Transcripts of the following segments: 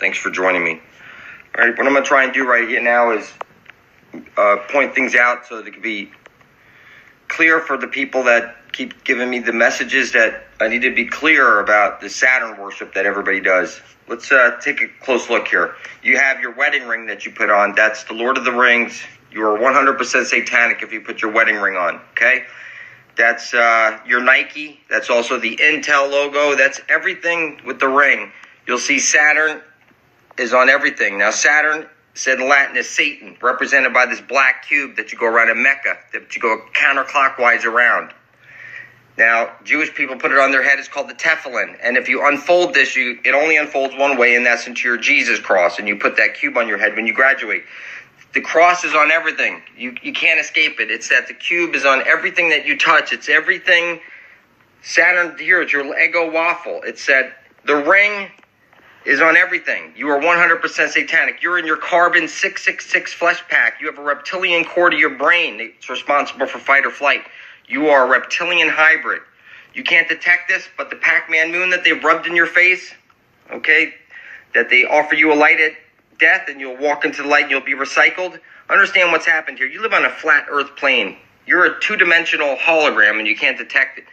Thanks for joining me. All right, what I'm going to try and do right here now is point things out so that it can be clear for the people that keep giving me the messages that I need to be clear about the Saturn worship that everybody does. Let's take a close look here. You have your wedding ring that you put on. That's the Lord of the Rings. You are 100% satanic if you put your wedding ring on, okay? That's your Nike. That's also the Intel logo. That's everything with the ring. You'll see Saturn is on everything. Now, Saturn, said in Latin, is Satan, represented by this black cube that you go around in Mecca, that you go counterclockwise around. Now, Jewish people put it on their head. It's called the tefillin. And if you unfold this, it only unfolds one way, and that's into your Jesus cross. And you put that cube on your head when you graduate. The cross is on everything. You can't escape it. It's that the cube is on everything that you touch. It's everything. Saturn here is your Lego waffle. It's that the ring is on everything. You are 100% satanic. You're in your carbon 666 flesh pack. You have a reptilian core to your brain. It's responsible for fight or flight. You are a reptilian hybrid. You can't detect this, but the Pac-Man moon that they've rubbed in your face, okay, that they offer you a light at death and you'll walk into the light and you'll be recycled. Understand what's happened here. You live on a flat earth plane. You're a two-dimensional hologram and you can't detect it.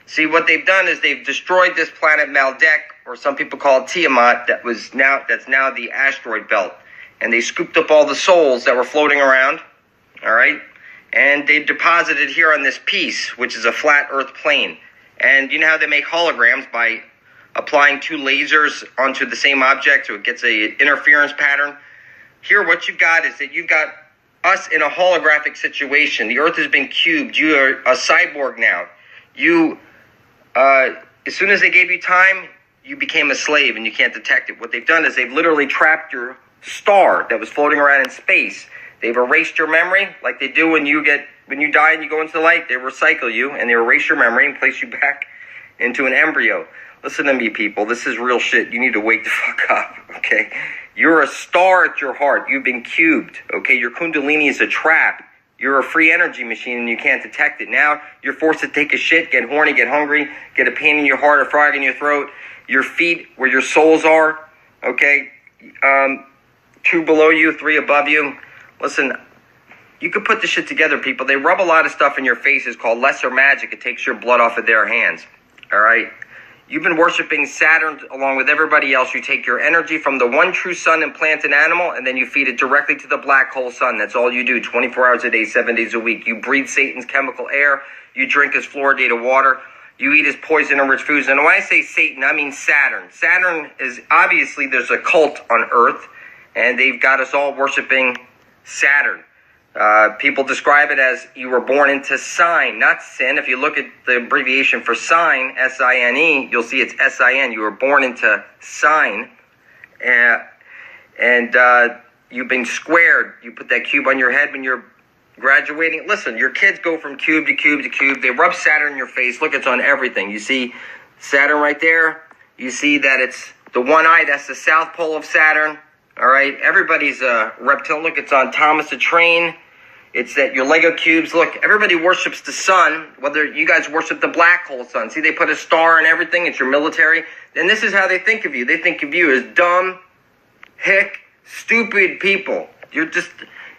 See, what they've done is they've destroyed this planet Maldek, or some people call it Tiamat, that's now the asteroid belt. And they scooped up all the souls that were floating around, all right? And they deposited here on this piece, which is a flat earth plane. And you know how they make holograms? By applying two lasers onto the same object so it gets a interference pattern. Here, what you've got is that you've got us in a holographic situation. The earth has been cubed. You are a cyborg now. You, as soon as they gave you time, you became a slave and you can't detect it. What they've done is they've literally trapped your star that was floating around in space. They've erased your memory like they do when you die and you go into the light. They recycle you and they erase your memory and place you back into an embryo. Listen to me, people. This is real shit. You need to wake the fuck up, okay? You're a star at your heart. You've been cubed, okay? Your kundalini is a trap. You're a free energy machine and you can't detect it. Now you're forced to take a shit, get horny, get hungry, get a pain in your heart, a frog in your throat. Your feet, where your souls are, okay? 2 below you, 3 above you. Listen, you could put this shit together, people. They rub a lot of stuff in your face. It's called lesser magic. It takes your blood off of their hands, all right? You've been worshiping Saturn along with everybody else. You take your energy from the one true sun and plant an animal, and then you feed it directly to the black hole sun. That's all you do, 24 hours a day, 7 days a week. You breathe Satan's chemical air. You drink his fluoridated water. You eat his poison-rich foods. And when I say Satan, I mean Saturn. Saturn is, obviously, there's a cult on Earth, and they've got us all worshiping Saturn. People describe it as you were born into sign, not sin. If you look at the abbreviation for sign, S-I-N-E, you'll see it's S-I-N. You were born into sign, and you've been squared. You put that cube on your head when you're graduating. Listen, your kids go from cube to cube to cube. They rub Saturn in your face. Look, it's on everything. You see Saturn right there. You see that it's the one eye. That's the south pole of Saturn. All right. Everybody's a reptile. Look, it's on Thomas the Train. It's that your Lego cubes. Look, everybody worships the sun. Whether you guys worship the black hole sun. See, they put a star and everything. It's your military. And this is how they think of you. They think of you as dumb, hick, stupid people. You're just,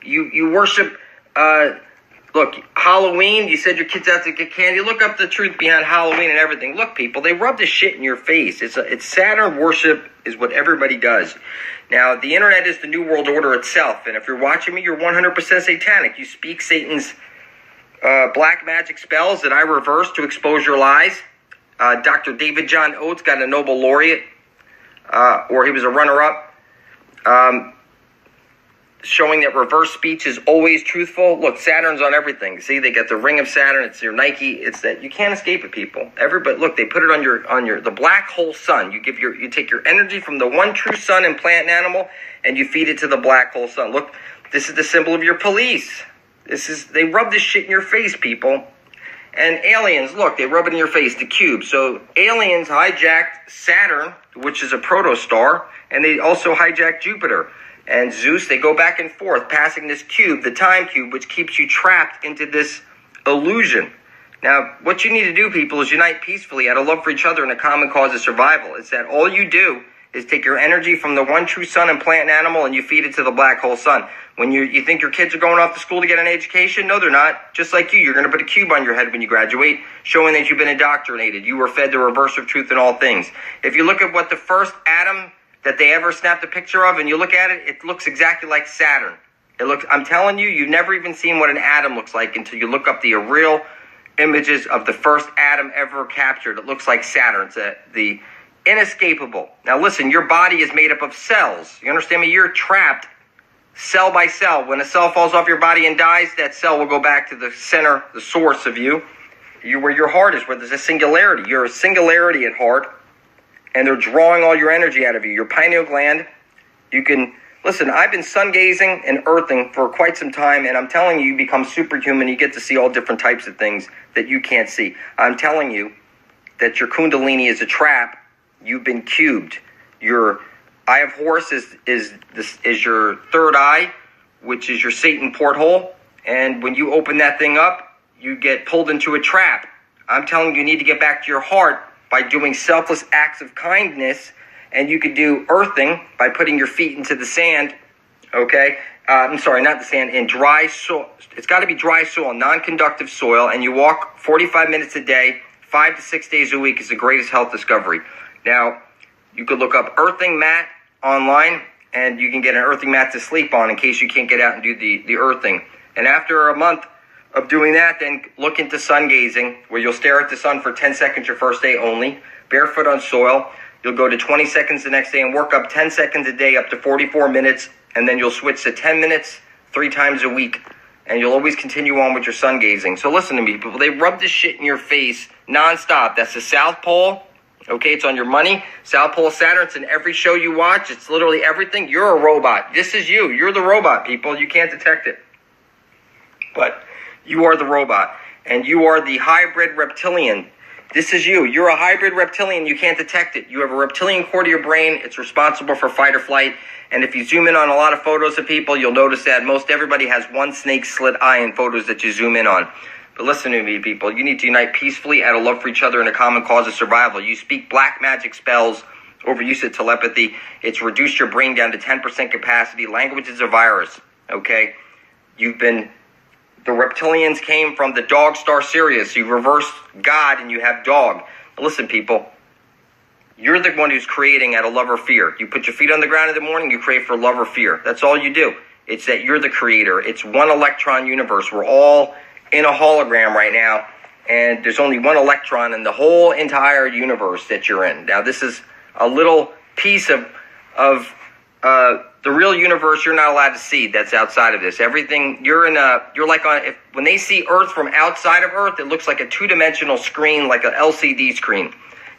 you worship. Look, Halloween, you said your kids out to get candy. Look up the truth behind Halloween and everything. Look, people, they rub this shit in your face. It's Saturn worship is what everybody does. Now, the internet is the new world order itself. And if you're watching me, you're 100% satanic. You speak Satan's black magic spells that I reverse to expose your lies. Dr. David John Oates got a Nobel laureate, or he was a runner-up. Showing that reverse speech is always truthful. Look, Saturn's on everything. See, they got the ring of Saturn. It's your Nike. It's that you can't escape it, people. Everybody, look, they put it on your the black hole sun. You take your energy from the one true sun and plant an animal, and you feed it to the black hole sun. Look, this is the symbol of your police. They rub this shit in your face, people. And aliens, look, they rub it in your face, the cube. So aliens hijacked Saturn, which is a protostar, and they also hijacked Jupiter. And Zeus, they go back and forth, passing this cube, the time cube, which keeps you trapped into this illusion. Now, what you need to do, people, is unite peacefully out of love for each other and a common cause of survival. It's that all you do is take your energy from the one true sun and plant and animal, and you feed it to the black hole sun. When you think your kids are going off to school to get an education, no, they're not. Just like you're going to put a cube on your head when you graduate, showing that you've been indoctrinated. You were fed the reverse of truth in all things. If you look at what the first atom that they ever snapped a picture of, and you look at it, it looks exactly like Saturn. I'm telling you, you've never even seen what an atom looks like until you look up the real images of the first atom ever captured. It looks like Saturn. It's the inescapable. Now listen, your body is made up of cells. You understand me? You're trapped cell by cell. When a cell falls off your body and dies, that cell will go back to the center, the source of you where your heart is, where there's a singularity. You're a singularity at heart, and they're drawing all your energy out of you. Your pineal gland, listen, I've been sun gazing and earthing for quite some time, and I'm telling you, you become superhuman. You get to see all different types of things that you can't see. I'm telling you that your kundalini is a trap. You've been cubed. Your eye of Horus is your third eye, which is your Satan porthole. And when you open that thing up, you get pulled into a trap. I'm telling you, you need to get back to your heart by doing selfless acts of kindness. And you could do earthing by putting your feet into the sand, okay? I'm sorry, not the sand, in dry soil. It's got to be dry soil, non-conductive soil, and you walk 45 minutes a day, 5 to 6 days a week is the greatest health discovery. Now, you could look up earthing mat online, and you can get an earthing mat to sleep on in case you can't get out and do the earthing. And after a month of doing that, then look into sun gazing, where you'll stare at the sun for 10 seconds your first day only, barefoot on soil. You'll go to 20 seconds the next day and work up 10 seconds a day up to 44 minutes, and then you'll switch to 10 minutes 3 times a week, and you'll always continue on with your sun gazing. So listen to me, people. They rub this shit in your face nonstop. That's the South Pole. Okay, it's on your money. South Pole Saturn. It's in every show you watch. It's literally everything. You're a robot. This is you. You're the robot, people. You can't detect it. But you are the robot. And you are the hybrid reptilian. This is you. You're a hybrid reptilian. You can't detect it. You have a reptilian core to your brain. It's responsible for fight or flight. And if you zoom in on a lot of photos of people, you'll notice that most everybody has one snake slit eye in photos that you zoom in on. But listen to me, people. You need to unite peacefully out of love for each other and a common cause of survival. You speak black magic spells, overuse of telepathy. It's reduced your brain down to 10% capacity. Language is a virus, okay? The reptilians came from the dog star Sirius. You reverse God and you have dog. Now listen, people. You're the one who's creating out of love or fear. You put your feet on the ground in the morning, you create for love or fear. That's all you do. It's that you're the creator. It's one electron universe. We're all in a hologram right now, and there's only one electron in the whole entire universe that you're in. Now, this is a little piece of the real universe you're not allowed to see that's outside of this. Everything, when they see Earth from outside of Earth, it looks like a two-dimensional screen, like an LCD screen.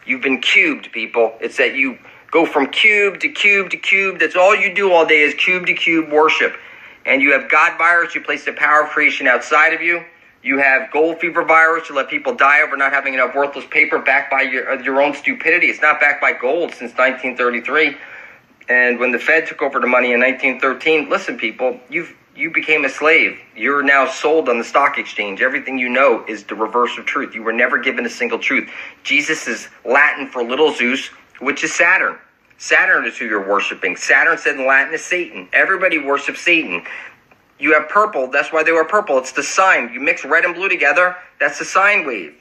You've been cubed, people. It's that you go from cube to cube to cube. That's all you do all day is cube to cube worship. And you have God virus. You place the power of creation outside of you. You have gold fever virus to let people die over not having enough worthless paper backed by your own stupidity. It's not backed by gold since 1933. And when the Fed took over the money in 1913, listen, people, you became a slave. You're now sold on the stock exchange. Everything you know is the reverse of truth. You were never given a single truth. Jesus is Latin for little Zeus, which is Saturn. Saturn is who you're worshiping. Saturn said in Latin is Satan. Everybody worships Satan. You have purple. That's why they were purple. It's the sign. You mix red and blue together. That's the sine wave.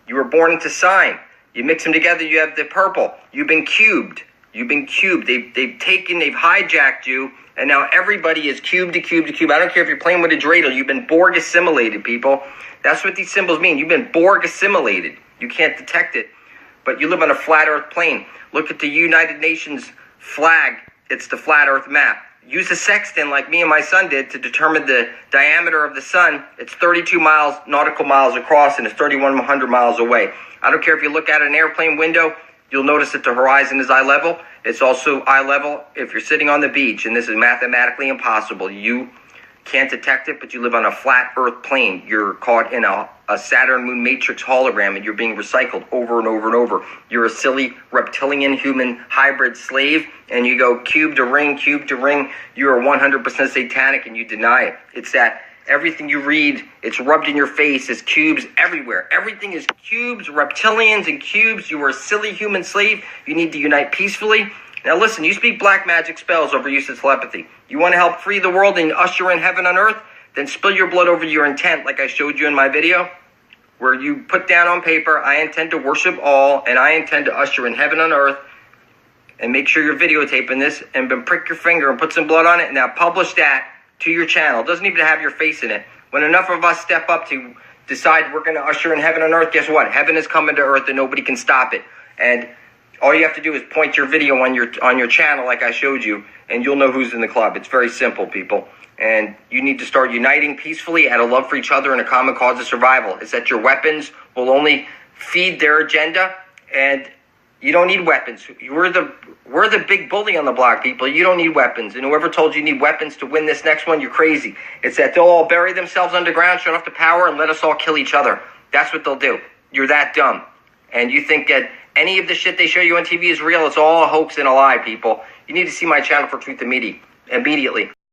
You were born into sine. You mix them together. You have the purple. You've been cubed. You've been cubed. They've hijacked you, and now everybody is cube to cube to cube. I don't care if you're playing with a dreidel. You've been Borg assimilated, people. That's what these symbols mean. You've been Borg assimilated. You can't detect it, but you live on a flat Earth plane. Look at the United Nations flag. It's the flat Earth map. Use a sextant like me and my son did to determine the diameter of the sun. It's 32 nautical miles across, and it's 3,100 miles away. I don't care if you look out an airplane window, you'll notice that the horizon is eye level. It's also eye level if you're sitting on the beach, and this is mathematically impossible. You can't detect it, but you live on a flat Earth plane. You're caught in a Saturn moon matrix hologram, and you're being recycled over and over and over. You're a silly reptilian human hybrid slave, and you go cube to ring, cube to ring. You are 100% satanic, and you deny it. It's that everything you read, it's rubbed in your face. It's cubes everywhere. Everything is cubes, reptilians, and cubes. You are a silly human slave. You need to unite peacefully. Now listen, you speak black magic spells over use of telepathy. You want to help free the world and usher in heaven on earth? Then spill your blood over your intent like I showed you in my video, where you put down on paper, I intend to worship all, and I intend to usher in heaven on earth, and make sure you're videotaping this, and then prick your finger and put some blood on it, and now publish that to your channel. It doesn't even have your face in it. When enough of us step up to decide we're going to usher in heaven on earth, guess what? Heaven is coming to earth and nobody can stop it. And all you have to do is point your video on your channel like I showed you, and you'll know who's in the club. It's very simple, people. And you need to start uniting peacefully out of love for each other and a common cause of survival. It's that your weapons will only feed their agenda, and you don't need weapons. We're the big bully on the block, people. You don't need weapons. And whoever told you need weapons to win this next one, you're crazy. It's that they'll all bury themselves underground, shut off the power, and let us all kill each other. That's what they'll do. You're that dumb. And you think that any of the shit they show you on TV is real. It's all a hoax and a lie, people. You need to see my channel for truth immediately.